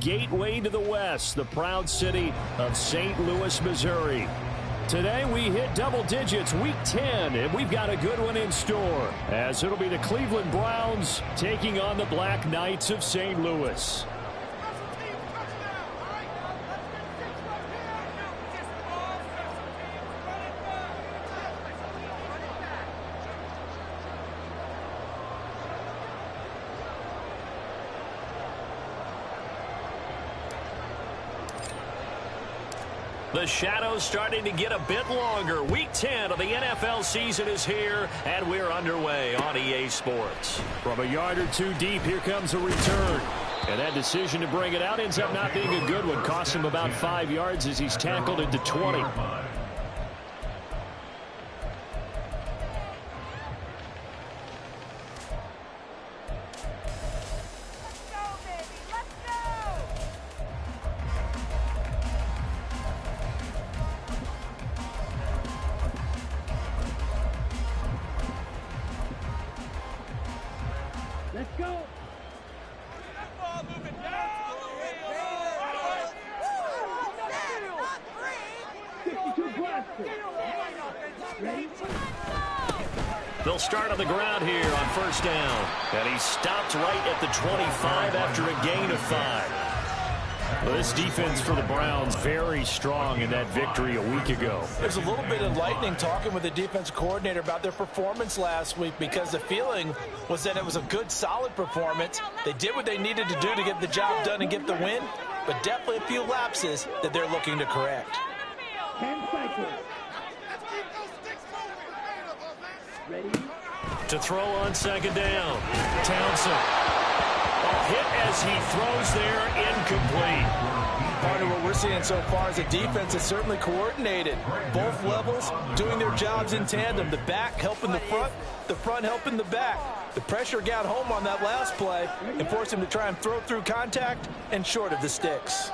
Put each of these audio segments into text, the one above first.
gateway to the West, the proud city of St. Louis, Missouri. Today we hit double digits, week 10, and we've got a good one in store, as it'll be the Cleveland Browns taking on the Black Knights of St. Louis. The shadow's starting to get a bit longer. Week 10 of the NFL season is here, and we're underway on EA Sports. From a yard or two deep, here comes a return. And that decision to bring it out ends up not being a good one. Cost him about 5 yards as he's tackled into 20. They'll start on the ground here on first down. And he stopped right at the 25 after a gain of 5. Well, this defense for the Browns very strong in that victory a week ago. There's a little bit enlightening talking with the defense coordinator about their performance last week, because the feeling was that it was a good, solid performance. They did what they needed to do to get the job done and get the win, but definitely a few lapses that they're looking to correct. 10 seconds. Ready? To throw on second down. Townsend. A hit as he throws there, incomplete. Part of what we're seeing so far is the defense is certainly coordinated. Both levels doing their jobs in tandem. The back helping the front helping the back. The pressure got home on that last play and forced him to try and throw through contact and short of the sticks.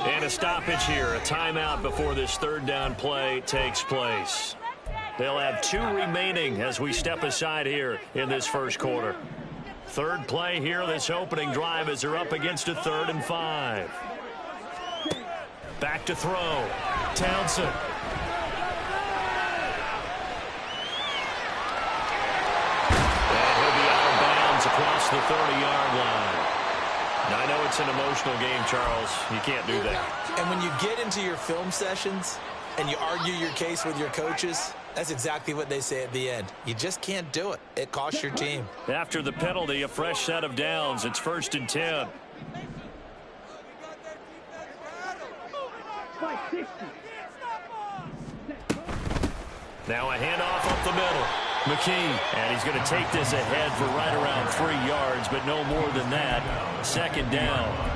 And a stoppage here, a timeout before this third down play takes place. They'll have 2 remaining as we step aside here in this first quarter. Third play here, this opening drive, as they're up against a 3rd and 5. Back to throw. Townsend. And he'll be out of bounds across the 30-yard line. Now, I know it's an emotional game, Charles. You can't do that. And when you get into your film sessions and you argue your case with your coaches, that's exactly what they say at the end. You just can't do it. It costs your team. After the penalty, a fresh set of downs. It's 1st and 10. Now a handoff up the middle. McKee, and he's going to take this ahead for right around 3 yards, but no more than that. 2nd down.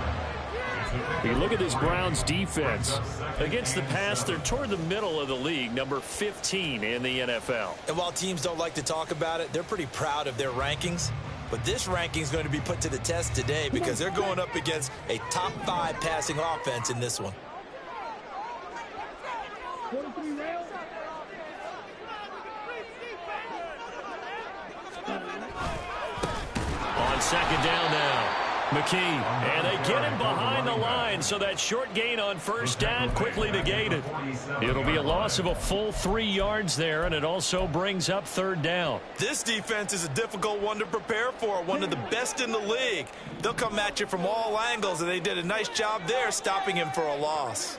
You look at this Browns defense. Against the pass, they're toward the middle of the league, number 15 in the NFL. And while teams don't like to talk about it, they're pretty proud of their rankings. But this ranking is going to be put to the test today because they're going up against a top 5 passing offense in this one. On 2nd down now. McKee, and they get him behind the line, so that short gain on 1st down quickly negated. It'll be a loss of a full 3 yards there, and it also brings up 3rd down. This defense is a difficult one to prepare for, one of the best in the league. They'll come at you from all angles, and they did a nice job there stopping him for a loss.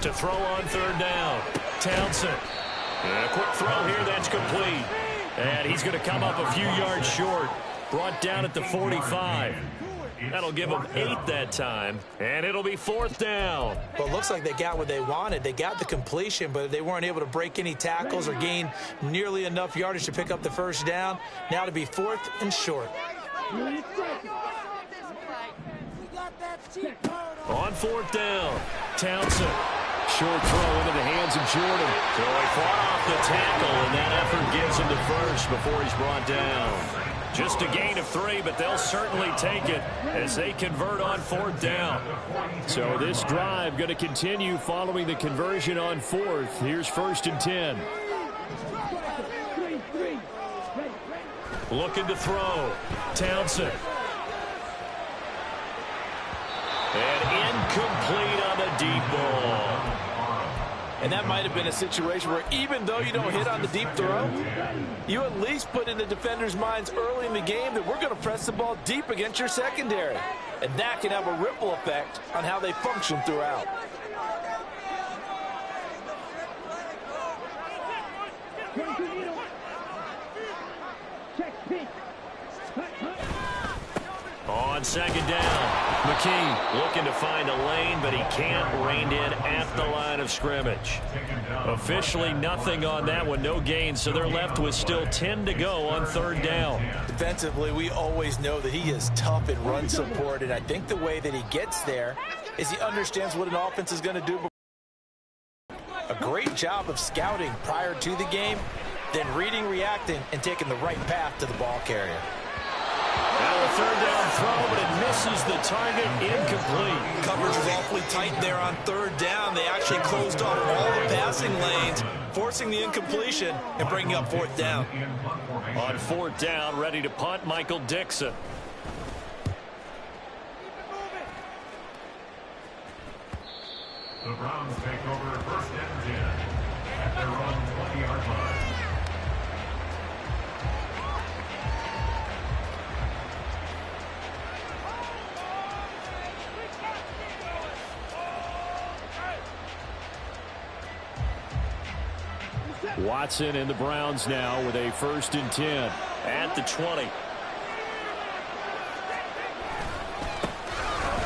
To throw on 3rd down. Townsend. And a quick throw here that's complete. And he's going to come up a few yards short. Brought down at the 45. That'll give them 8 that time. And it'll be 4th down. Well, it looks like they got what they wanted. They got the completion, but they weren't able to break any tackles or gain nearly enough yardage to pick up the 1st down. Now to be 4th and short. On 4th down. Townsend. Short throw into the hands of Jordan. So he fought off the tackle, and that effort gives him the first before he's brought down. Just a gain of 3, but they'll certainly take it as they convert on 4th down. So this drive going to continue following the conversion on 4th. Here's 1st and 10. Looking to throw. Townsend. And incomplete on the deep ball. And that might have been a situation where even though you don't hit on the deep throw, you at least put in the defender's minds early in the game that we're going to press the ball deep against your secondary. And that can have a ripple effect on how they function throughout. On 2nd down, McKee looking to find a lane, but he can't rein in at the line of scrimmage. Officially nothing on that one, no gain, so they're left with still 10 to go on 3rd down. Defensively, we always know that he is tough in run support, and I think the way that he gets there is he understands what an offense is going to do. A great job of scouting prior to the game, then reading, reacting, and taking the right path to the ball carrier. Now a 3rd down throw, but it misses the target, incomplete. Coverage was awfully tight there on 3rd down. They actually closed off all the passing lanes, forcing the incompletion and bringing up 4th down. On 4th down, ready to punt, Michael Dixon. The Browns take over 1st and 10 at their own 20-yard line. Watson and the Browns now with a 1st and 10. At the 20.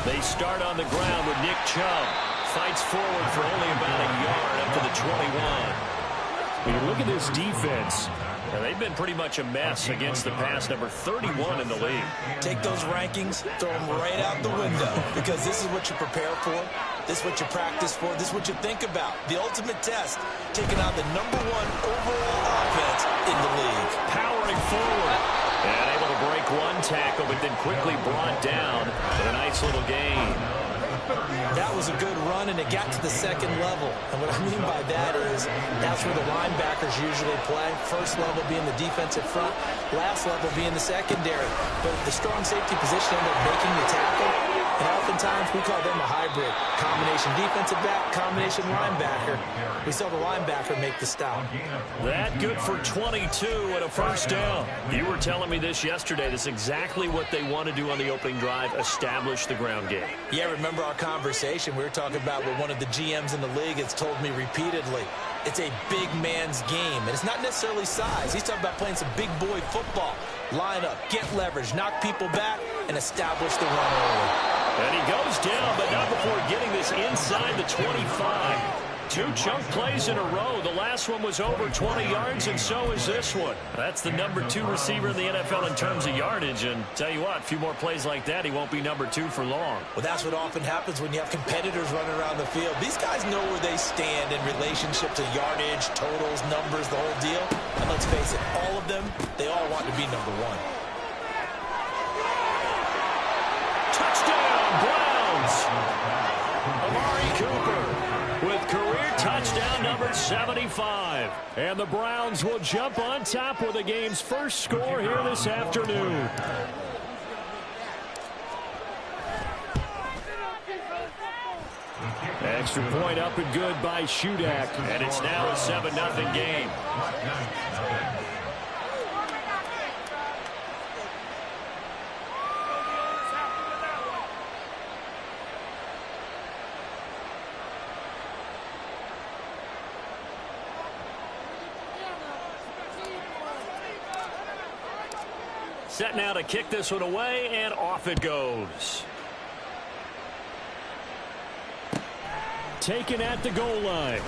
They start on the ground with Nick Chubb. Fights forward for only about a yard up to the 21. When you look at this defense, and they've been pretty much a mess against the pass, number 31 in the league. Take those rankings, throw them right out the window, because this is what you prepare for. This is what you practice for. This is what you think about. The ultimate test, taking on the #1 overall offense in the league. Powering forward. And able to break one tackle, but then quickly brought down with a nice little gain. That was a good run, and it got to the 2nd level. And what I mean by that is that's where the linebackers usually play. First level being the defensive front, last level being the secondary. But the strong safety position ended up making the tackle. And oftentimes we call them a hybrid. Combination defensive back, combination linebacker. We saw the linebacker make the stop. That good for 22 and a 1st down. You were telling me this yesterday. That's exactly what they want to do on the opening drive, establish the ground game. Yeah, remember our conversation we were talking about with one of the GMs in the league has told me repeatedly. It's a big man's game, and it's not necessarily size. He's talking about playing some big boy football. Line up, get leverage, knock people back, and establish the run early. And he goes down, but not before getting this inside the 25. 2 chunk plays in a row. The last one was over 20 yards, and so is this one. That's the #2 receiver in the NFL in terms of yardage. And tell you what, a few more plays like that, he won't be #2 for long. Well, that's what often happens when you have competitors running around the field. These guys know where they stand in relationship to yardage, totals, numbers, the whole deal. And let's face it, all of them, they all want to be #1. Touchdown, Browns! Amari Cooper with career touchdown number 75. and the Browns will jump on top with the game's first score here this afternoon. Extra point up and good by Shudak. And it's now a 7-0 game. Set now to kick this one away, and off it goes. Taken at the goal line.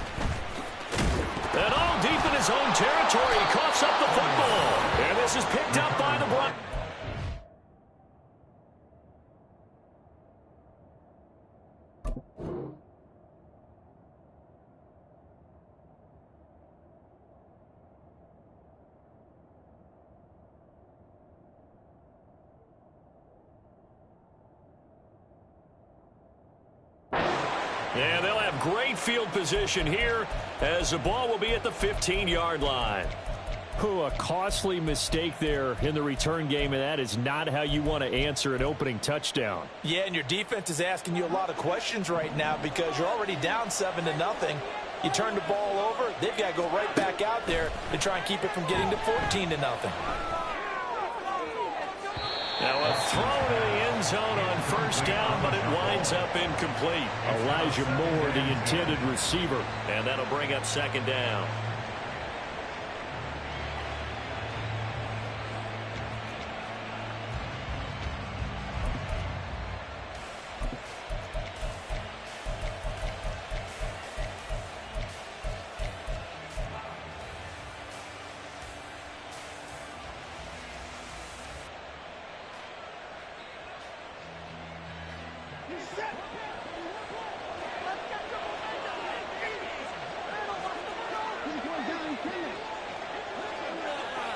And all deep in his own territory, he coughs up the football. And this is picked up by the Browns. And they'll have great field position here as the ball will be at the 15-yard line. A costly mistake there in the return game, and that is not how you want to answer an opening touchdown. Yeah, and your defense is asking you a lot of questions right now because you're already down 7-0. You turn the ball over, they've got to go right back out there to try and keep it from getting to 14-0. Now a throw to the end zone on first down, but it winds up incomplete. Elijah Moore, the intended receiver. And that'll bring up second down.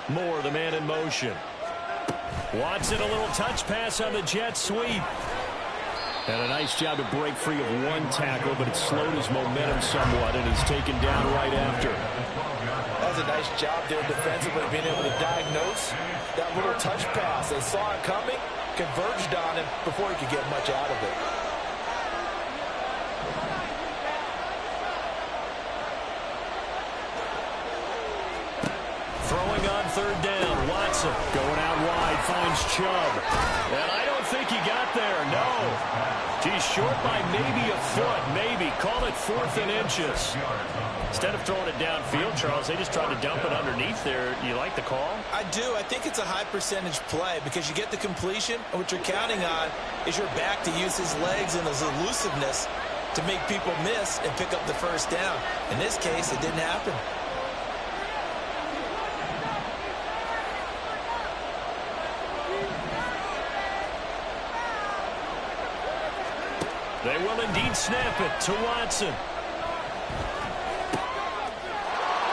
Moore, the man in motion. Watson, a little touch pass on the jet sweep. And a nice job to break free of one tackle, but it slowed his momentum somewhat, and he's taken down right after. That's a nice job there defensively, being able to diagnose that little touch pass. They saw it coming, converged on him before he could get much out of it. Throwing on third down, Watson going out wide, finds Chubb. And I don't think he got there, no. He's short by maybe a foot, maybe. Call it 4th and inches. Instead of throwing it downfield, Charles, they just tried to dump it underneath there. You like the call? I do. I think it's a high percentage play because you get the completion, and what you're counting on is your back to use his legs and his elusiveness to make people miss and pick up the first down. In this case, it didn't happen. They will indeed snap it to Watson.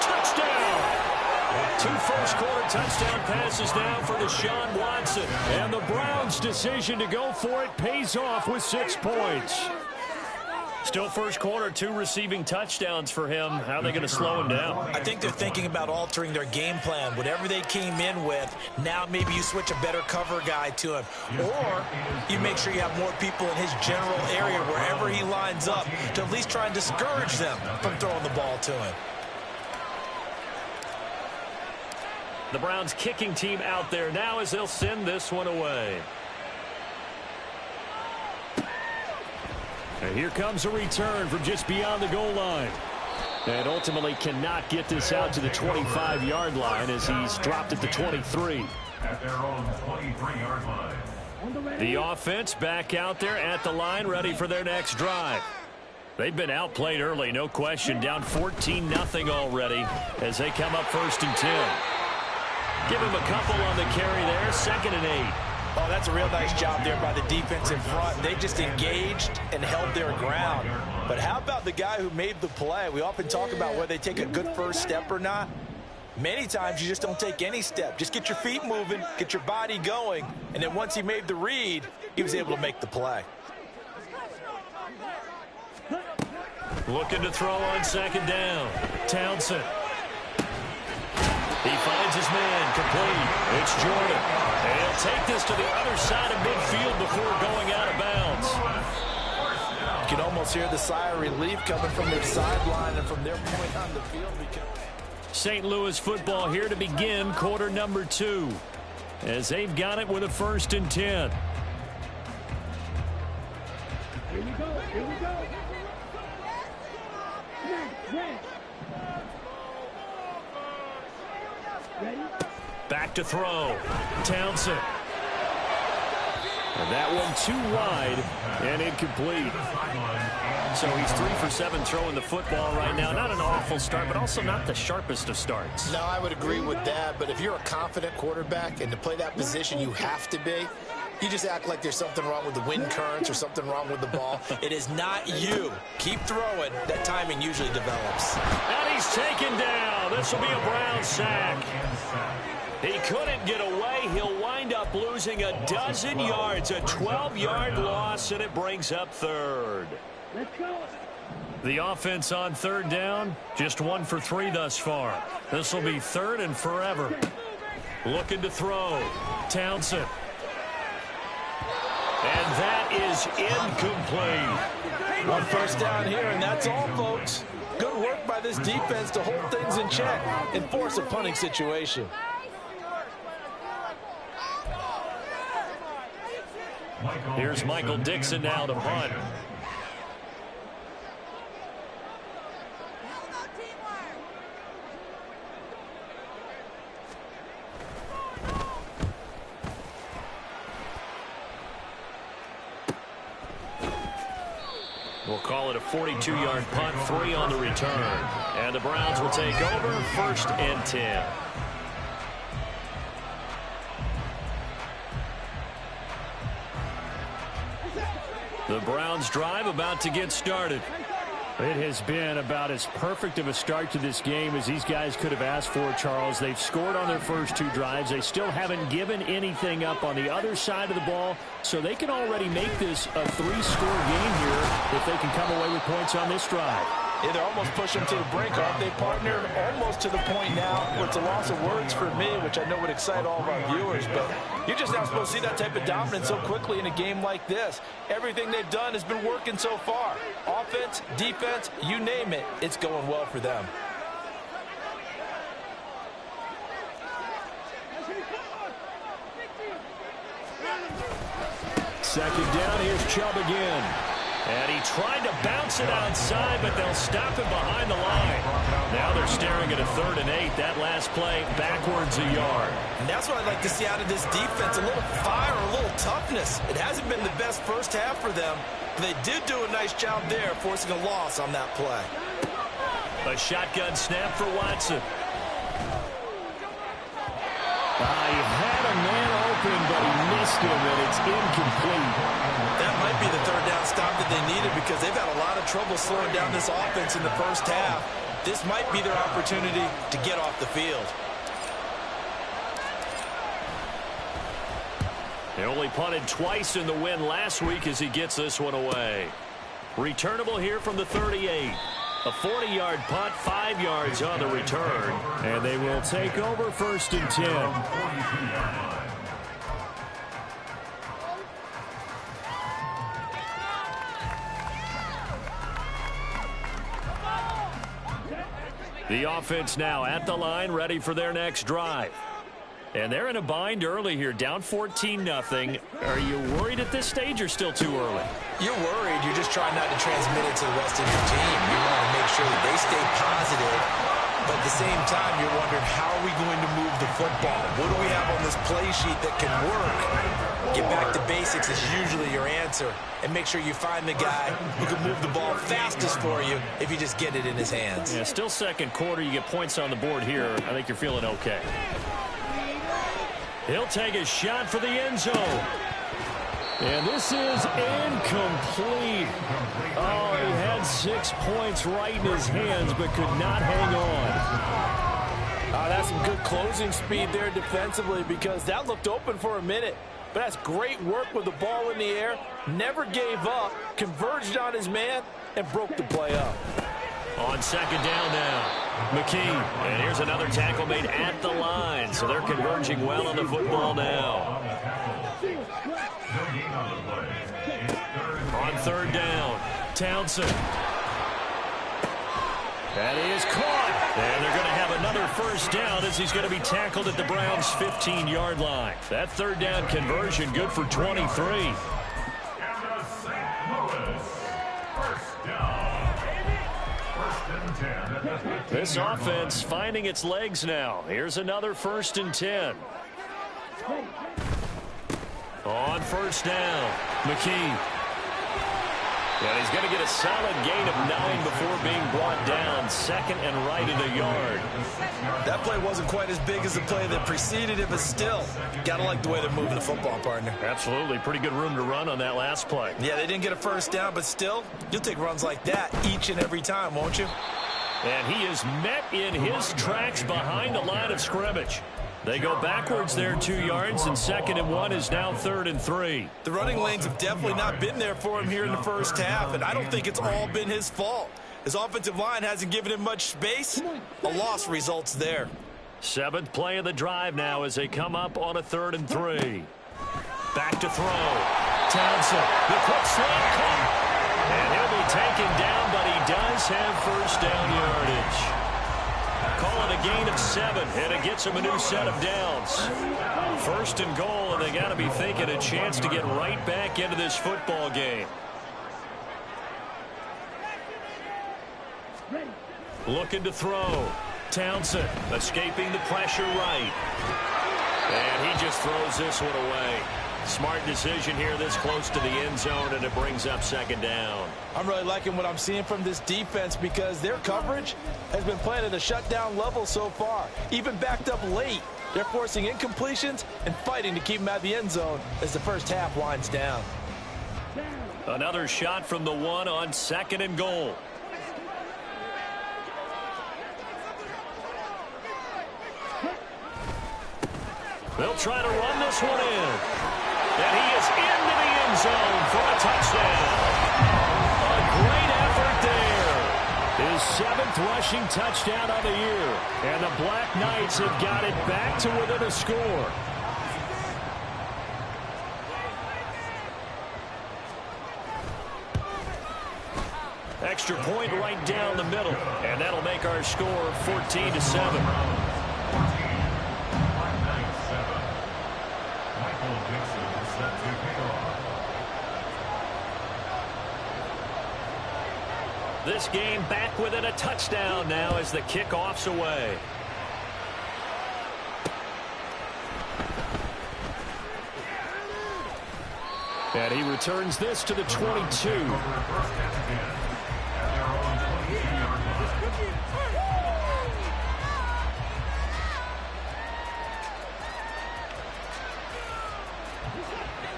Touchdown! 2 first-quarter touchdown passes now for Deshaun Watson. And the Browns' decision to go for it pays off with 6 points. Still first quarter, 2 receiving touchdowns for him. How are they going to slow him down? I think they're thinking about altering their game plan. Whatever they came in with, now maybe you switch a better cover guy to him. Or you make sure you have more people in his general area wherever he lines up to at least try and discourage them from throwing the ball to him. The Browns kicking team out there now as they'll send this one away. And here comes a return from just beyond the goal line. And ultimately cannot get this out to the 25-yard line as he's dropped at the 23. At their own 23-yard line. The offense back out there at the line, ready for their next drive. They've been outplayed early, no question. Down 14-0 already as they come up 1st and 10. Give him a couple on the carry there, 2nd and 8. Oh, that's a real nice job there by the defense in front. They just engaged and held their ground. But how about the guy who made the play? We often talk about whether they take a good first step or not. Many times you just don't take any step. Just get your feet moving, get your body going, and then once he made the read, he was able to make the play. Looking to throw on 2nd down. Townsend. He finds his man, complete. It's Jordan. And he'll take this to the other side of midfield before going out of bounds. You can almost hear the sigh of relief coming from their sideline and from their point on the field. St. Louis football here to begin quarter number 2 as they've got it with a 1st and 10. Here we go. Here we go. Red. Ready? Back to throw. Townsend. And that one too wide and incomplete. So he's 3 for 7 throwing the football right now. Not an awful start, but also not the sharpest of starts. No, I would agree with that. But if you're a confident quarterback and to play that position you have to be, you just act like there's something wrong with the wind currents or something wrong with the ball. It is not you. Keep throwing. That timing usually develops. And he's taken down. This will be a Brown sack. He couldn't get away. He'll wind up losing a dozen yards, a 12-yard loss, and it brings up 3rd. Let's go. The offense on third down, just 1 for 3 thus far. This will be 3rd and forever. Looking to throw. Townsend. And that is incomplete. One first down here, and that's all, folks. Good work by this defense to hold things in check and force a punting situation. Here's Michael Dixon now to punt. We'll call it a 42-yard punt, 3 on the return. And the Browns will take over, 1st and 10. The Browns drive about to get started. It has been about as perfect of a start to this game as these guys could have asked for, Charles. They've scored on their first 2 drives. They still haven't given anything up on the other side of the ball, so they can already make this a 3-score game here if they can come away with points on this drive. Yeah, they're almost pushing them to the brink, aren't they, partner? Almost to the point now where it's a loss of words for me, which I know would excite all of our viewers, but you're just not supposed to see that type of dominance so quickly in a game like this. Everything they've done has been working so far. Offense, defense, you name it, it's going well for them. Second down, here's Chubb again. And he tried to bounce it outside, but they'll stop him behind the line. Now they're staring at a 3rd and 8. That last play, backwards a yard. And that's what I'd like to see out of this defense, a little fire, a little toughness. It hasn't been the best first half for them, but they did do a nice job there, forcing a loss on that play. A shotgun snap for Watson. He had a man open, but he missed him, and it's incomplete. That might be the 3rd down stop that they needed because they've had a lot of trouble slowing down this offense in the first half. This might be their opportunity to get off the field. He only punted twice in the win last week as he gets this one away. Returnable here from the 38. A 40-yard punt, 5 yards on the return. And they will take over 1st and 10. The offense now at the line, ready for their next drive. And they're in a bind early here, down 14-0. Are you worried at this stage or still too early? You're worried. You're just trying not to transmit it to the rest of your team. You want to make sure that they stay positive. But at the same time, you're wondering, how are we going to move the football? What do we have on this play sheet that can work? Get back to basics is usually your answer. And make sure you find the guy who can move the ball fastest for you if you just get it in his hands. Yeah, still second quarter. You get points on the board here. I think you're feeling okay. He'll take a shot for the end zone. And this is incomplete. Oh, he had 6 points right in his hands, but could not hang on. That's some good closing speed there defensively because that looked open for a minute. But that's great work with the ball in the air. Never gave up, converged on his man, and broke the play up. On second down now, McKee. And here's another tackle made at the line. So they're converging well on the football now. On 3rd down, Townsend. And he is caught. And they're going to have another first down as he's going to be tackled at the Browns' 15-yard line. That 3rd down conversion good for 23. This offense finding its legs now. Here's another 1st and 10. On 1st down, McKee. And he's going to get a solid gain of 9 before being brought down. 2nd and right at a yard. That play wasn't quite as big as the play that preceded it, but still, got to like the way they're moving the football, partner. Absolutely. Pretty good room to run on that last play. Yeah, they didn't get a first down, but still, you'll take runs like that each and every time, won't you? And he is met in his tracks behind the line of scrimmage. They go backwards there 2 yards, and 2nd and 1 is now 3rd and 3. The running lanes have definitely not been there for him here in the first half, and I don't think it's all been his fault. His offensive line hasn't given him much space. A loss results there. 7th play of the drive now as they come up on a 3rd and 3. Back to throw. Townsend, the quick slant come. And he'll be taken down, but he does have first down yardage. Call it a gain of 7, and it gets him a new set of downs. 1st and goal, and they got to be thinking a chance to get right back into this football game. Looking to throw. Townsend escaping the pressure right. And he just throws this one away. Smart decision here this close to the end zone, and it brings up 2nd down. I'm really liking what I'm seeing from this defense because their coverage has been playing at a shutdown level so far. Even backed up late, they're forcing incompletions and fighting to keep them out of the end zone as the first half winds down. Another shot from the 1 on 2nd and goal. They'll try to run this one in. And he is into the end zone for a touchdown. A great effort there. His 7th rushing touchdown of the year. And the Black Knights have got it back to within a score. Extra point right down the middle. And that'll make our score 14-7. This game back within a touchdown now as the kickoff's away. And he returns this to the 22.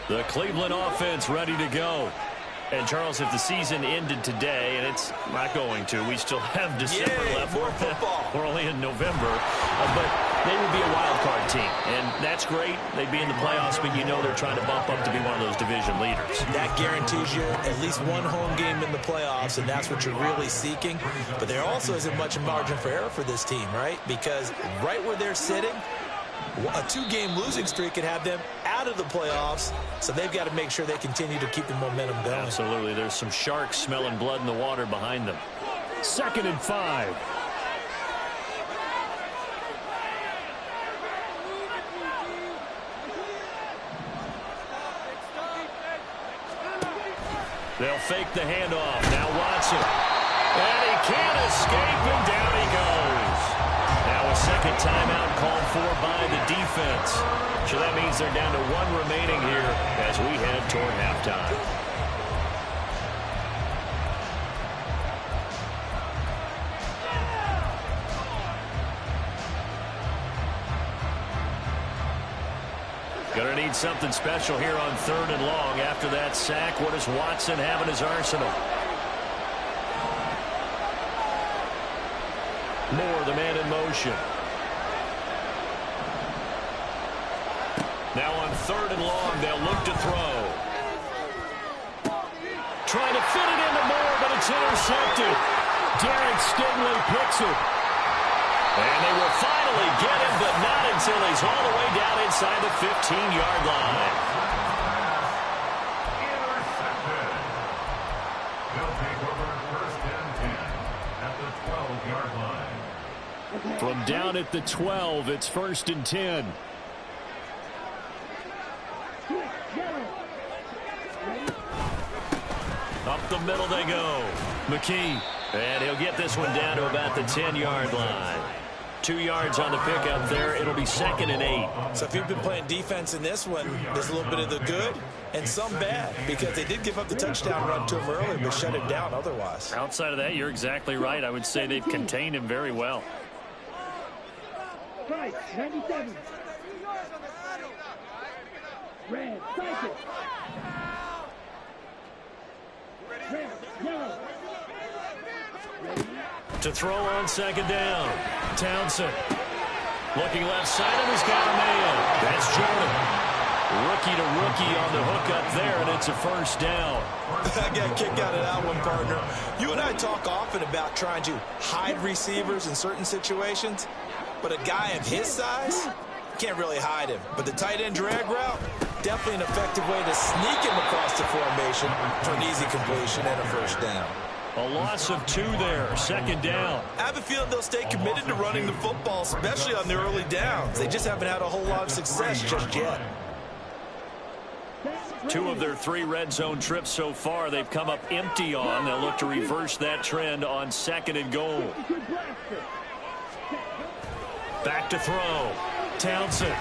The Cleveland offense ready to go. And, Charles, if the season ended today, and it's not going to, we still have December left. More football. We're only in November. But they would be a wild card team. And that's great. They'd be in the playoffs, but you know they're trying to bump up to be one of those division leaders. That guarantees you at least one home game in the playoffs, and that's what you're really seeking. But there also isn't much margin for error for this team, right? Because right where they're sitting, a 2-game losing streak could have them out of the playoffs, so they've got to make sure they continue to keep the momentum going. Absolutely. There's some sharks smelling blood in the water behind them. 2nd and 5. They'll fake the handoff. Now Watson. And he can't escape, and down he goes. Now a second timeout called for by the defense. So that means they're down to 1 remaining here as we head toward halftime. Gonna need something special here on 3rd and long. After that sack, what does Watson have in his arsenal? Moore, the man in motion. Now on 3rd and long, they'll look to throw. Trying to fit it into Moore, but it's intercepted. Derek Stingley picks it. And they will finally get him, but not until he's all the way down inside the 15-yard line. Intercepted. They'll take over 1st and 10 at the 12-yard line. From down at the 12, it's 1st and 10. Up the middle they go. McKee. And he'll get this one down to about the 10-yard line. 2 yards on the pickup there. It'll be 2nd and 8. So if you've been playing defense in this one, there's a little bit of the good and some bad, because they did give up the touchdown run to him earlier, but shut it down otherwise. Outside of that, you're exactly right. I would say they've contained him very well. Right, 97. Red, cycle. Red, yellow. To throw on 2nd down. Townsend. Looking left side, and he's got a man. That's Jordan. Rookie to rookie on the hook up there, and it's a first down. I got a kick out of that one, partner. You and I talk often about trying to hide receivers in certain situations, but a guy of his size, can't really hide him. But the tight end drag route, definitely an effective way to sneak him across the formation for an easy completion and a first down. A loss of 2 there, second down. I have a feeling they'll stay committed to running the football, especially on the early downs. They just haven't had a whole lot of success just yet. 2 of their 3 red zone trips so far they've come up empty on. They'll look to reverse that trend on 2nd and goal. Back to throw. Townsend.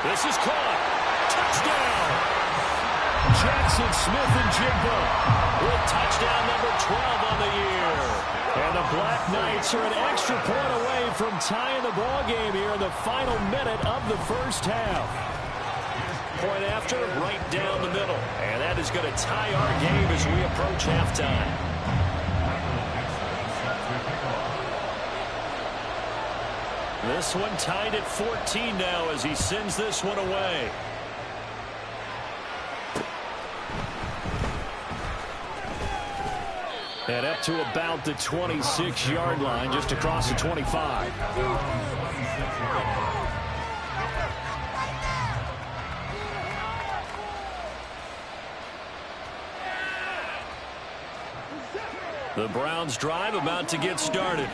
This is caught. Touchdown. Jackson Smith-Njigba with touchdown number 12 on the year. And the Black Knights are an extra point away from tying the ball game here in the final minute of the first half. Point after, right down the middle. And that is going to tie our game as we approach halftime. This one tied at 14 now as he sends this one away. And up to about the 26-yard line, just across the 25. The Browns drive about to get started.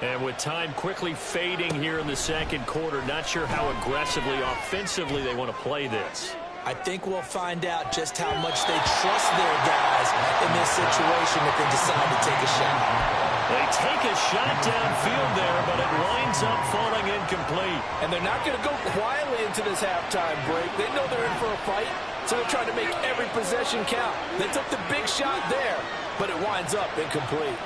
And with time quickly fading here in the second quarter, not sure how aggressively, offensively they want to play this. I think we'll find out just how much they trust their guys in this situation if they decide to take a shot. They take a shot downfield there, but it winds up falling incomplete. And they're not going to go quietly into this halftime break. They know they're in for a fight, so they're trying to make every possession count. They took the big shot there, but it winds up incomplete.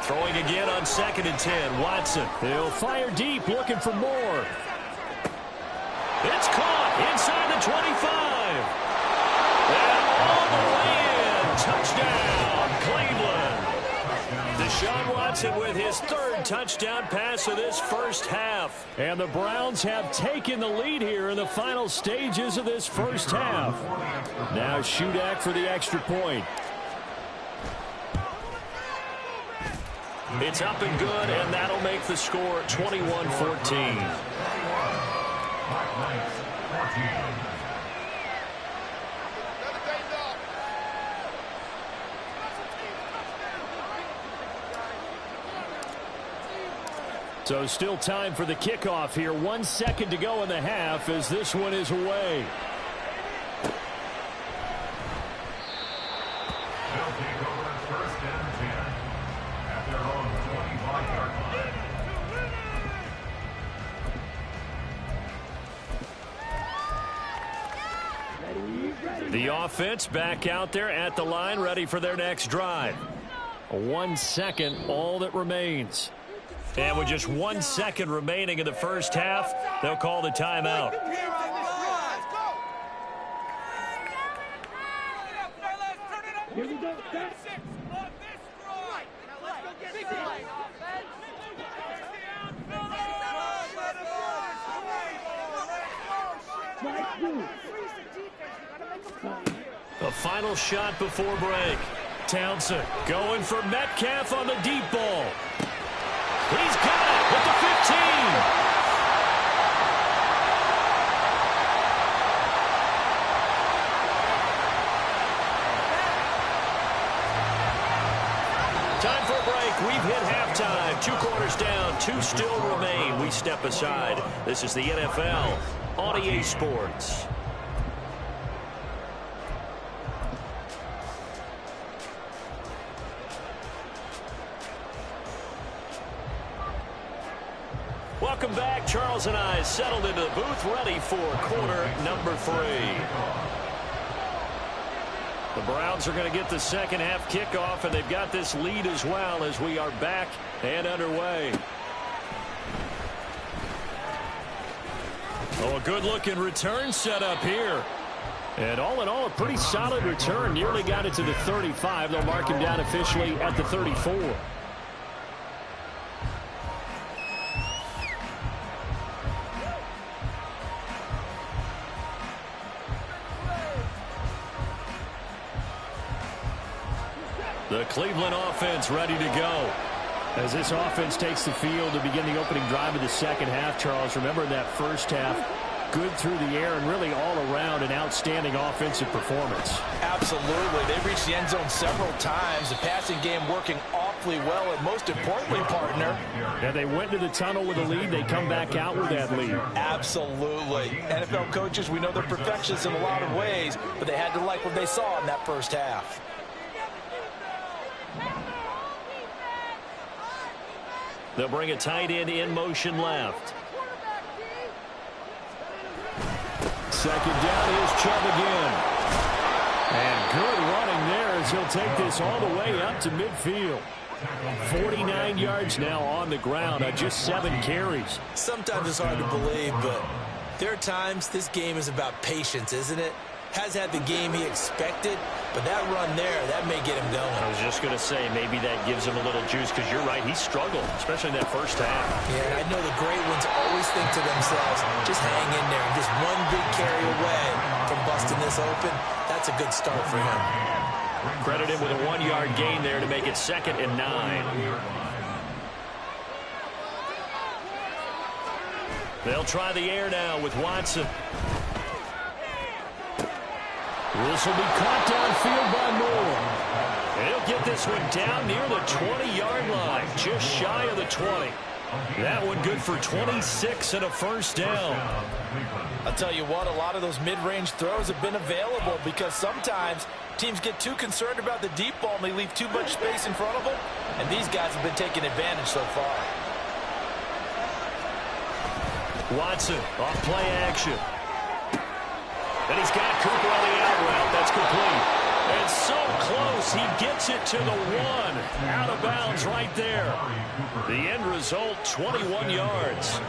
Throwing again on 2nd and 10. Watson. He'll fire deep, looking for more. It's caught inside the 25. And all the way in. Touchdown, Cleveland. Deshaun Watson with his 3rd touchdown pass of this first half. And the Browns have taken the lead here in the final stages of this first half. Now Shudak for the extra point. It's up and good, and that'll make the score 21-14. So still time for the kickoff here. 1 second to go in the half as this one is away. The offense back out there at the line, ready for their next drive. 1 second, all that remains. And with just 1 second remaining in the first half, they'll call the timeout. Here we go. A final shot before break. Townsend going for Metcalf on the deep ball. He's got it with the 15. Time for a break. We've hit halftime. 2 quarters down. 2 still remain. We step aside. This is the NFL on EA Sports. Welcome back. Charles and I settled into the booth, ready for quarter number 3. The Browns are going to get the second half kickoff, and they've got this lead as well as we are back and underway. Oh, a good-looking return set up here. And all in all, a pretty solid return. Nearly got it to the 35. They'll mark him down officially at the 34. The Cleveland offense ready to go. As this offense takes the field to begin the opening drive of the second half, Charles, remember in that first half, good through the air and really all around an outstanding offensive performance. Absolutely. They reached the end zone several times. The passing game working awfully well, and most importantly, partner. And they went to the tunnel with a lead. They come back out with that lead. Absolutely. NFL coaches, we know they're perfectionists in a lot of ways, but they had to like what they saw in that first half. They'll bring a tight end in motion left. Second down is Chubb again. And good running there as he'll take this all the way up to midfield. 49 yards now on the ground on just 7 carries. Sometimes it's hard to believe, but there are times this game is about patience, isn't it? Has had the game he expected, but that run there, that may get him going. I was just going to say, maybe that gives him a little juice, because you're right, he struggled, especially in that first half. Yeah, and I know the great ones always think to themselves, just hang in there. Just one big carry away from busting this open. That's a good start for him. Credit him with a 1-yard gain there to make it 2nd and 9. They'll try the air now with Watson. This will be caught downfield by Moore. He'll get this one down near the 20-yard line, just shy of the 20. That one good for 26 and a first down. I'll tell you what, a lot of those mid-range throws have been available because sometimes teams get too concerned about the deep ball and they leave too much space in front of them, and these guys have been taking advantage so far. Watson off play action. And he's got Cooper on the out route. That's complete. And so close, he gets it to the 1. Out of bounds right there. The end result, 21 yards.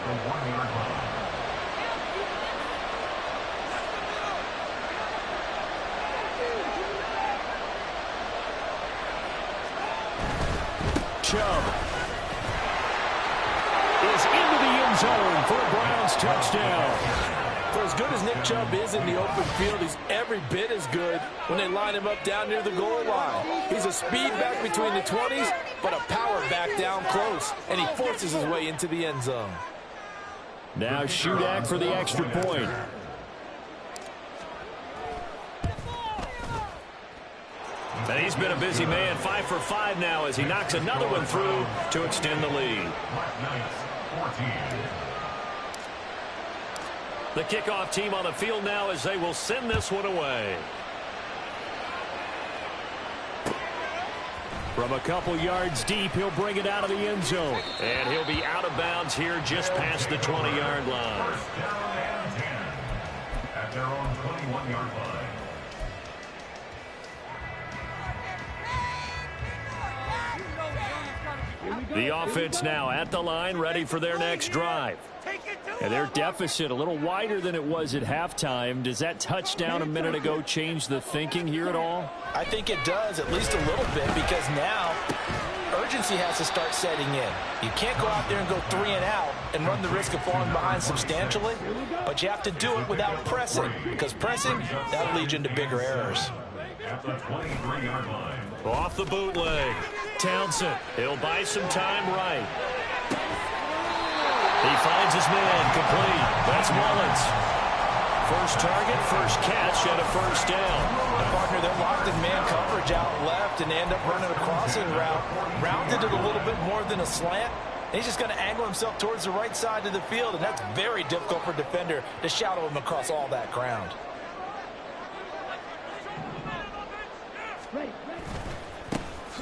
Chubb is into the end zone for a Browns touchdown. For as good as Nick Chubb is in the open field, he's every bit as good when they line him up down near the goal line. He's a speed back between the 20s, but a power back down close, and he forces his way into the end zone. Now Shudak for the extra point. And he's been a busy man, 5 for 5 now as he knocks another one through to extend the lead. The kickoff team on the field now as they will send this one away. From a couple yards deep, he'll bring it out of the end zone. And he'll be out of bounds here just past the 20-yard line. At their own 21-yard line. The offense now at the line, ready for their next drive. And their deficit a little wider than it was at halftime. Does that touchdown a minute ago change the thinking here at all? I think it does, at least a little bit, because now urgency has to start setting in. You can't go out there and go 3 and out and run the risk of falling behind substantially, but you have to do it without pressing, because pressing, that'll lead you into bigger errors. At the 23-yard line. Off the bootleg. Townsend, he'll buy some time right. He finds his man, complete. That's Mullins. First target, first catch, and a first down. The partner, they're locked in man coverage out left, and they end up running a crossing route. Rounded it a little bit more than a slant. And he's just going to angle himself towards the right side of the field, and that's very difficult for a defender to shadow him across all that ground.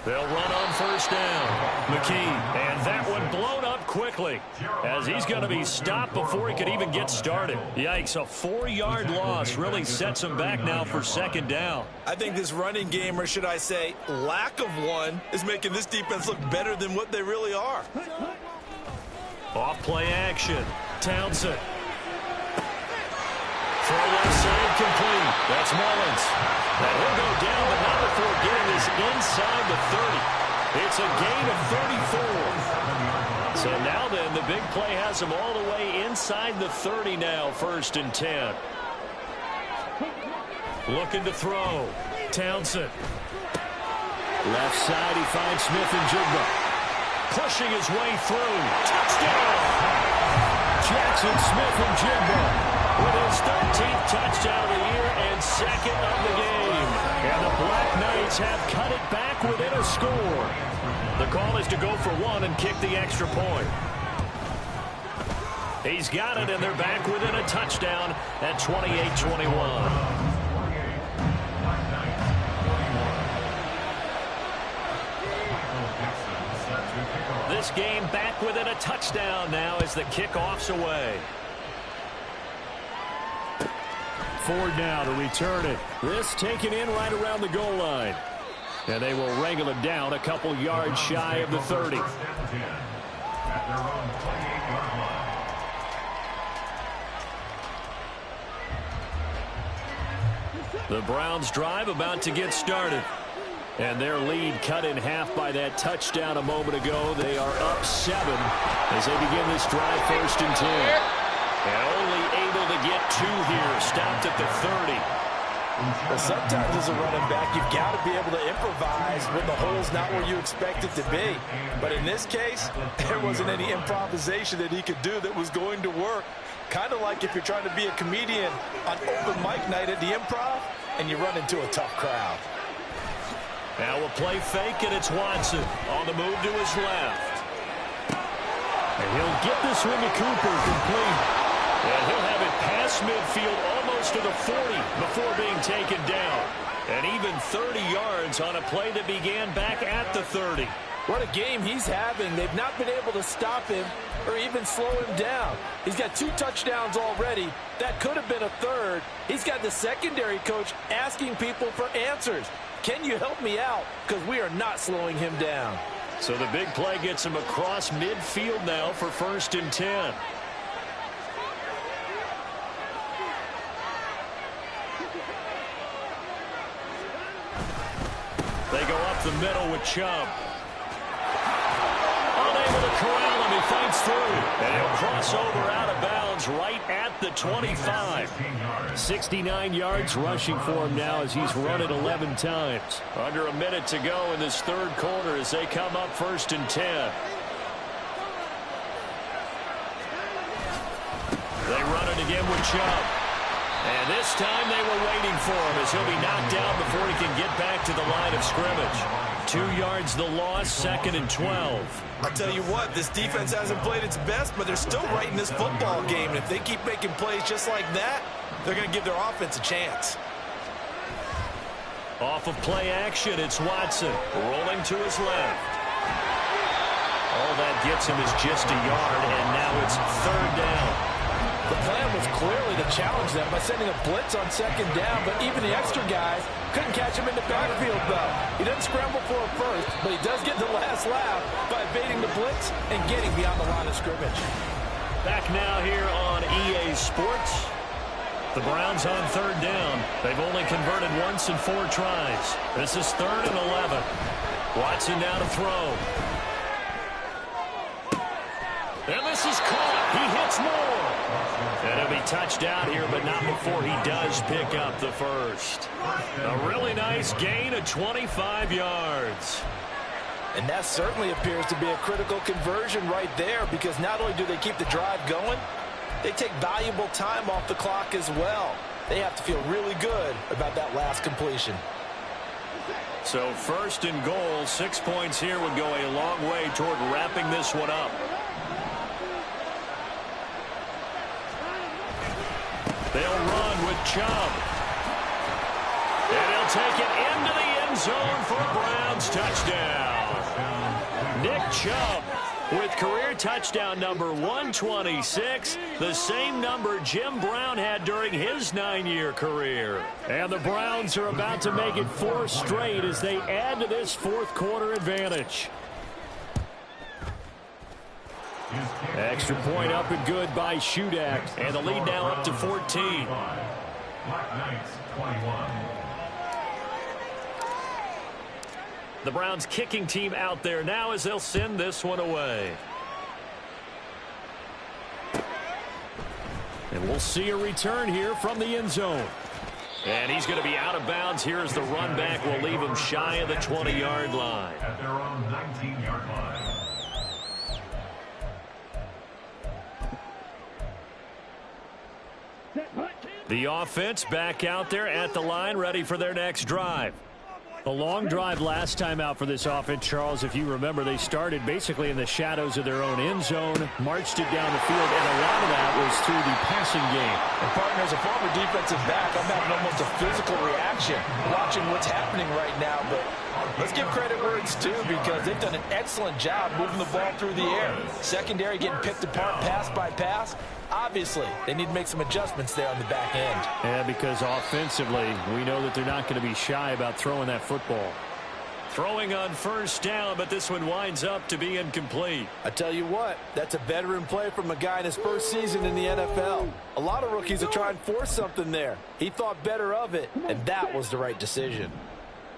They'll run on first down. McKee, and that one blown up quickly as he's going to be stopped before he could even get started. Yikes, a 4-yard loss really sets him back now for second down. I think this running game, or should I say lack of one, is making this defense look better than what they really are. Off play action. Townsend. For a left side, complete. That's Mullins. And he'll go down, but not before getting this inside the 30. It's a gain of 34. So now then, the big play has him all the way inside the 30 now, 1st and 10. Looking to throw. Townsend. Left side, he finds Smith and Jigba. Pushing his way through. Touchdown! Jackson Smith and Jigba with his 13th touchdown of the year and 2nd of the game. And the Black Knights have cut it back within a score. The call is to go for 1 and kick the extra point. He's got it, and they're back within a touchdown at 28-21. This game back within a touchdown now as the kickoff's away. Ford now to return it. This taken in right around the goal line. And they will wrangle it down a couple yards shy of the 30. The Browns drive about to get started. And their lead cut in half by that touchdown a moment ago. They are up 7 as they begin this drive, 1st and 10. And only able to get 2 here. Stopped at the 30. Well, sometimes as a running back, you've got to be able to improvise when the hole's not where you expect it to be. But in this case, there wasn't any improvisation that he could do that was going to work. Kind of like if you're trying to be a comedian on open mic night at the Improv and you run into a tough crowd. Now we'll play fake, and it's Watson on the move to his left. And he'll get this one to Cooper complete. And he'll have it past midfield almost to the 40 before being taken down. And even 30 yards on a play that began back at the 30. What a game he's having. They've not been able to stop him or even slow him down. He's got 2 touchdowns already. That could have been a 3rd. He's got the secondary coach asking people for answers. Can you help me out? Because we are not slowing him down. So the big play gets him across midfield now for 1st and 10. They go up the middle with Chubb. Unable to corral him. He fights through. And he'll cross over out of bounds right at the 25. 69 yards rushing for him now as he's run it 11 times. Under a minute to go in this 3rd quarter as they come up 1st and 10. They run it again with Chubb. And this time they were waiting for him as he'll be knocked down before he can get back to the line of scrimmage. 2 yards the loss, 2nd and 12. I'll tell you what, this defense hasn't played its best, but they're still right in this football game. And if they keep making plays just like that, they're going to give their offense a chance. Off of play action, it's Watson rolling to his left. All that gets him is just a yard, and now it's 3rd down. The plan was clearly to challenge them by sending a blitz on 2nd down, but even the extra guys couldn't catch him in the backfield, though. He doesn't scramble for him first, but he does get the last laugh by evading the blitz and getting beyond the line of scrimmage. Back now here on EA Sports. The Browns on 3rd down. They've only converted once in 4 tries. This is 3rd and 11. Watson now to throw. And this is caught. He hits more. And he'll be touched out here, but not before he does pick up the 1st. A really nice gain of 25 yards. And that certainly appears to be a critical conversion right there, because not only do they keep the drive going, they take valuable time off the clock as well. They have to feel really good about that last completion. So 1st and goal, 6 points here would go a long way toward wrapping this one up. They'll run with Chubb. And he'll take it into the end zone for a Browns touchdown. Nick Chubb with career touchdown number 126, the same number Jim Brown had during his 9-year career. And the Browns are about to make it 4 straight as they add to this 4th quarter advantage. Extra point up and good by Shudak. And the lead now up to 14. Black Knights 21. The Browns kicking team out there now as they'll send this one away. And we'll see a return here from the end zone. And he's going to be out of bounds here as the run back will leave him shy of the 20-yard line. At their own 19-yard line. The offense back out there at the line, ready for their next drive. A long drive last time out for this offense, Charles. If you remember, they started basically in the shadows of their own end zone, marched it down the field, and a lot of that was through the passing game. And partner, as a former defensive back, I'm having almost a physical reaction watching what's happening right now. But let's give credit where it's due because they've done an excellent job moving the ball through the air. Secondary getting picked apart pass by pass. Obviously, they need to make some adjustments there on the back end. Yeah, because offensively, we know that they're not going to be shy about throwing that football. Throwing on first down, but this one winds up to be incomplete. I tell you what, that's a veteran play from a guy in his first season in the NFL. A lot of rookies are trying to force something there. He thought better of it, and that was the right decision.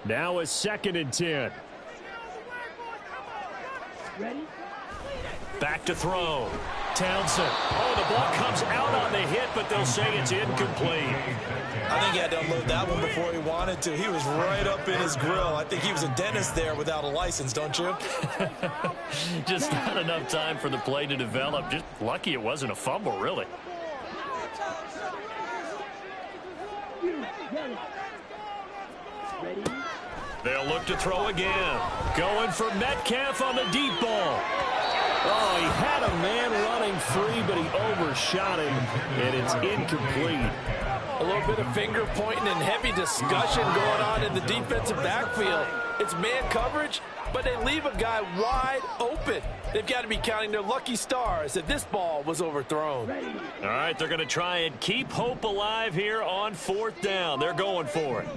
Now a 2nd and 10. Ready? Back to throw. Townsend. Oh, the ball comes out on the hit, but they'll say it's incomplete. I think he had to unload that one before he wanted to. He was right up in his grill. I think he was a dentist there without a license, don't you? Just not enough time for the play to develop. Just lucky it wasn't a fumble, really. They'll look to throw again. Going for Metcalf on the deep ball. Oh, he had a man running free, but he overshot him, and it's incomplete. A little bit of finger pointing and heavy discussion going on in the defensive backfield. It's man coverage, but they leave a guy wide open. They've got to be counting their lucky stars that this ball was overthrown. All right, they're going to try and keep hope alive here on 4th down. They're going for it.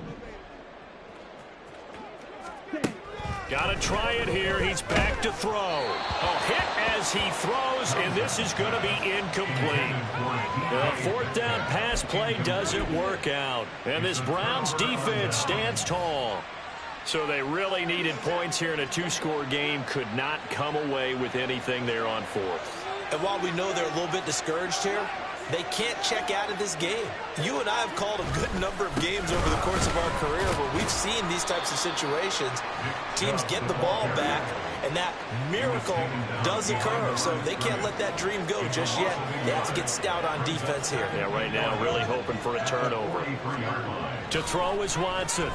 Got to try it here. He's back to throw. A hit as he throws, and this is going to be incomplete. The 4th down pass play doesn't work out. And this Browns defense stands tall. So they really needed points here in a 2-score game. Could not come away with anything there on 4th. And while we know they're a little bit discouraged here, they can't check out of this game. You and I have called a good number of games over the course of our career where we've seen these types of situations. Teams get the ball back, and that miracle does occur. So they can't let that dream go just yet. They have to get stout on defense here. Yeah, right now really hoping for a turnover. To throw is Watson.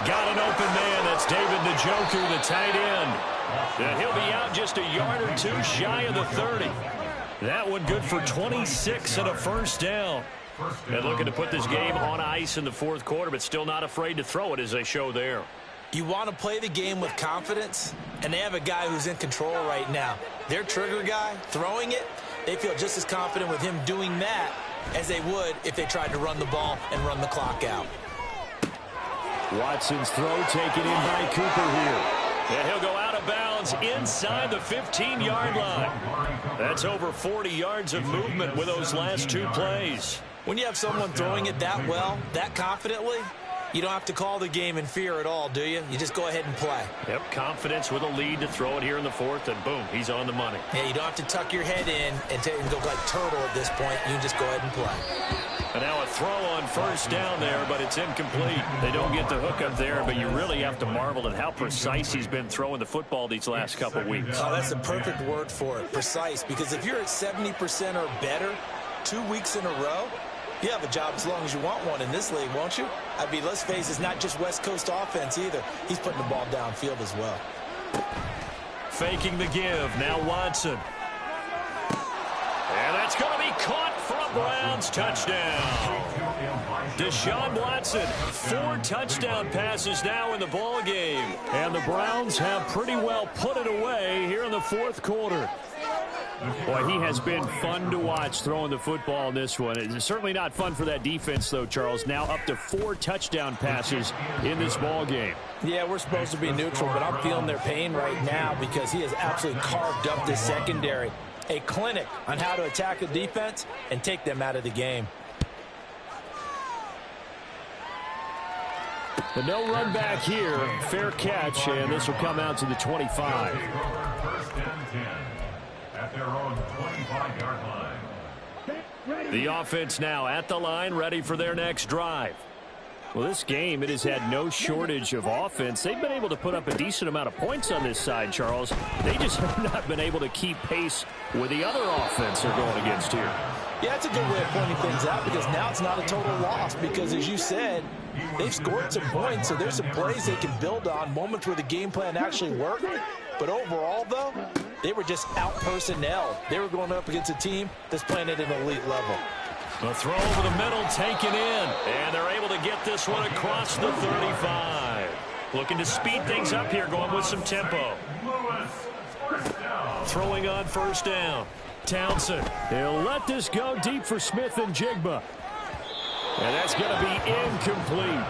Got an open man. That's David Njoku, the tight end. And he'll be out just a yard or two shy of the 30. That one good for 26 and a first down. And looking to put this game on ice in the 4th quarter, but still not afraid to throw it as they show there. You want to play the game with confidence, and they have a guy who's in control right now. Their trigger guy, throwing it, they feel just as confident with him doing that as they would if they tried to run the ball and run the clock out. Watson's throw taken in by Cooper here. And he'll go out of bounds inside the 15-yard line. That's over 40 yards of movement with those last 2 plays. When you have someone throwing it that well, that confidently, you don't have to call the game in fear at all, do you? You just go ahead and play. Yep, confidence with a lead to throw it here in the 4th, and boom, he's on the money. Yeah, you don't have to tuck your head in and go like turtle at this point. You can just go ahead and play. And now a throw on first down there, but it's incomplete. They don't get the hook up there, but you really have to marvel at how precise he's been throwing the football these last couple weeks. Oh, that's the perfect word for it, precise, because if you're at 70% or better 2 weeks in a row, you have a job as long as you want one in this league, won't you? I mean, let's face it, it's not just West Coast offense either. He's putting the ball downfield as well. Faking the give. Now Watson. And that's going to be caught for a Browns touchdown. Deshaun Watson, 4 touchdown passes now in the ball game. And the Browns have pretty well put it away here in the 4th quarter. Boy, he has been fun to watch throwing the football in this one. It's certainly not fun for that defense, though, Charles. Now up to 4 touchdown passes in this ball game. Yeah, we're supposed to be neutral, but I'm feeling their pain right now because he has absolutely carved up this secondary. A clinic on how to attack a defense and take them out of the game. But no run back here. Fair catch, and this will come out to the 25. First and 10 at their own 25-yard line. The offense now at the line, ready for their next drive. Well, this game, it has had no shortage of offense. They've been able to put up a decent amount of points on this side, Charles. They just have not been able to keep pace with the other offense they're going against here. Yeah, that's a good way of pointing things out because now it's not a total loss because, as you said, they've scored some points, so there's some plays they can build on, moments where the game plan actually worked. But overall, though, they were just out-personnel. They were going up against a team that's playing at an elite level. The throw over the middle taken in, and they're able to get this one across the 35. Looking to speed things up here, going with some tempo. Throwing on first down. Townsend. He'll let this go deep for Smith and Jigba. And that's going to be incomplete.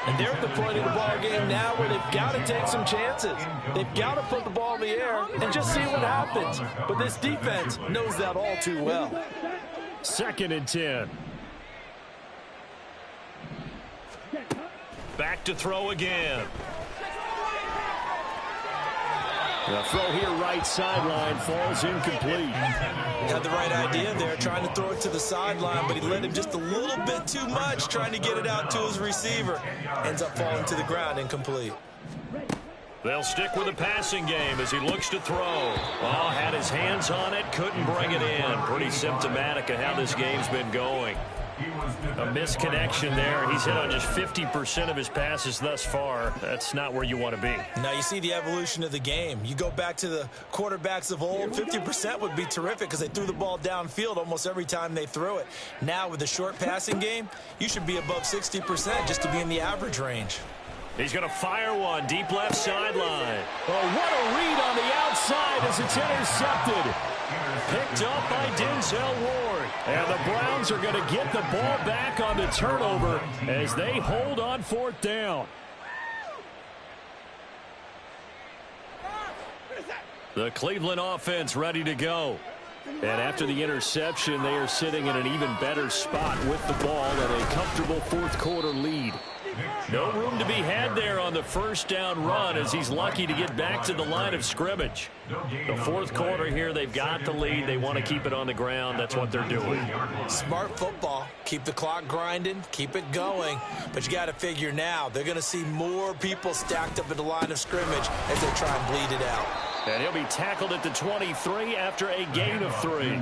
And they're at the point of the ball game now where they've got to take some chances. They've got to put the ball in the air and just see what happens. But this defense knows that all too well. 2nd and 10. Back to throw again. The throw here right sideline falls incomplete. Had the right idea there, trying to throw it to the sideline, but he led him just a little bit too much, trying to get it out to his receiver. Ends up falling to the ground, incomplete. They'll stick with the passing game as he looks to throw. Oh, had his hands on it, couldn't bring it in. Pretty symptomatic of how this game's been going. A misconnection there. He's hit on just 50% of his passes thus far. That's not where you want to be. Now you see the evolution of the game. You go back to the quarterbacks of old, 50% would be terrific because they threw the ball downfield almost every time they threw it. Now with the short passing game, you should be above 60% just to be in the average range. He's going to fire one deep left sideline. Oh, what a read on the outside as it's intercepted. Picked up by Denzel Ward. And the Browns are going to get the ball back on the turnover as they hold on 4th down. The Cleveland offense ready to go. And after the interception, they are sitting in an even better spot with the ball and a comfortable 4th quarter lead. No room to be had there on the first down run as he's lucky to get back to the line of scrimmage. The 4th quarter here, they've got the lead. They want to keep it on the ground. That's what they're doing. Smart football. Keep the clock grinding. Keep it going. But you got to figure now, they're going to see more people stacked up at the line of scrimmage as they try and bleed it out. And he'll be tackled at the 23 after a gain of 3.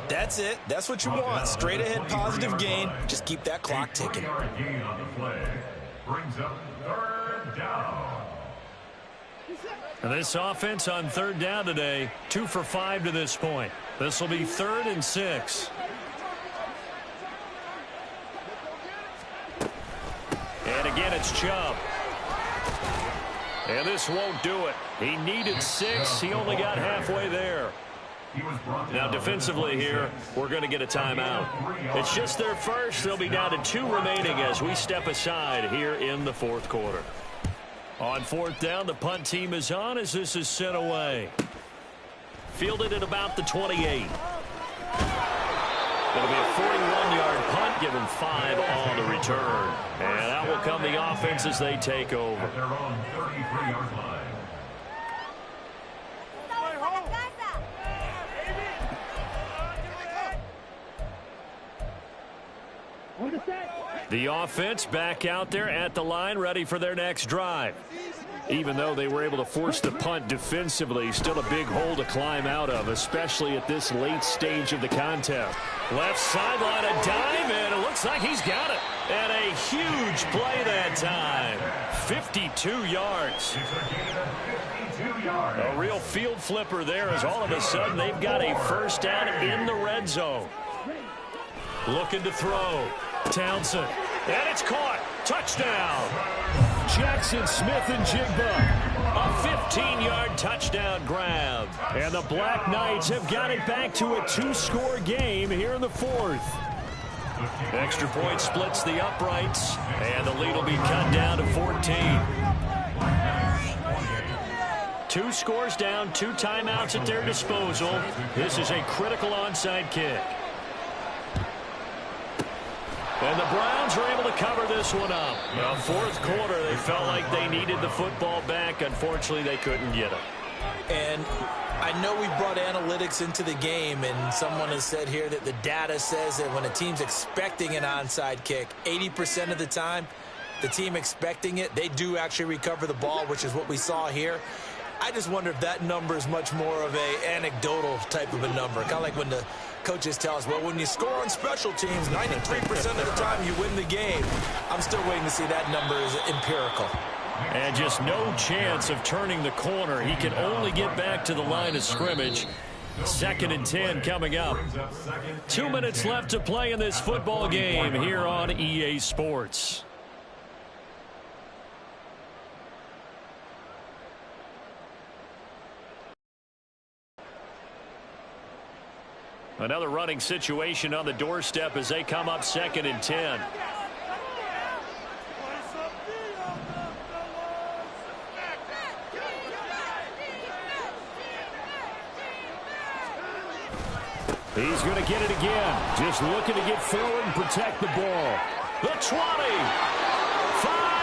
That's it. That's what you want. Straight ahead positive gain. Just keep that clock ticking. Brings up 3rd down. And this offense on 3rd down today, 2 for 5 to this point. This will be 3rd and 6. And again, it's Chubb. And this won't do it. He needed 6. He only got halfway there. Now, defensively here, we're going to get a timeout. It's just their first. They'll be down to 2 remaining as we step aside here in the 4th quarter. On 4th down, the punt team is on as this is sent away. Fielded at about the 28. It'll be a 41-yard punt, given 5 on the return. And out will come the offense as they take over. At their own 33-yard line. The offense back out there at the line, ready for their next drive. Even though they were able to force the punt defensively, still a big hole to climb out of, especially at this late stage of the contest. Left sideline, a dive, and it looks like he's got it. And a huge play that time. 52 yards. A real field flipper there as all of a sudden they've got a first down in the red zone. Looking to throw. Townsend. And it's caught. Touchdown. Jackson Smith and Jigba. A 15-yard touchdown grab. And the Black Knights have got it back to a 2-score game here in the 4th. Extra point splits the uprights. And the lead will be cut down to 14. 2 scores down, 2 timeouts at their disposal. This is a critical onside kick. And the Browns are able to cover this one up. Now, fourth quarter, they felt like they needed the football back. Unfortunately, they couldn't get it. And I know we brought analytics into the game, and someone has said here that the data says that when a team's expecting an onside kick, 80% of the time, the team expecting it, they do actually recover the ball, which is what we saw here. I just wonder if that number is much more of a anecdotal type of a number. Kind of like when the coaches tell us, well, when you score on special teams, 93% of the time you win the game. I'm still waiting to see that number is empirical. And just no chance of turning the corner. He can only get back to the line of scrimmage. 2nd and 10 coming up. 2 minutes left to play in this football game here on EA Sports. Another running situation on the doorstep as they come up 2nd and 10. He's going to get it again. Just looking to get forward and protect the ball. The 20. 5.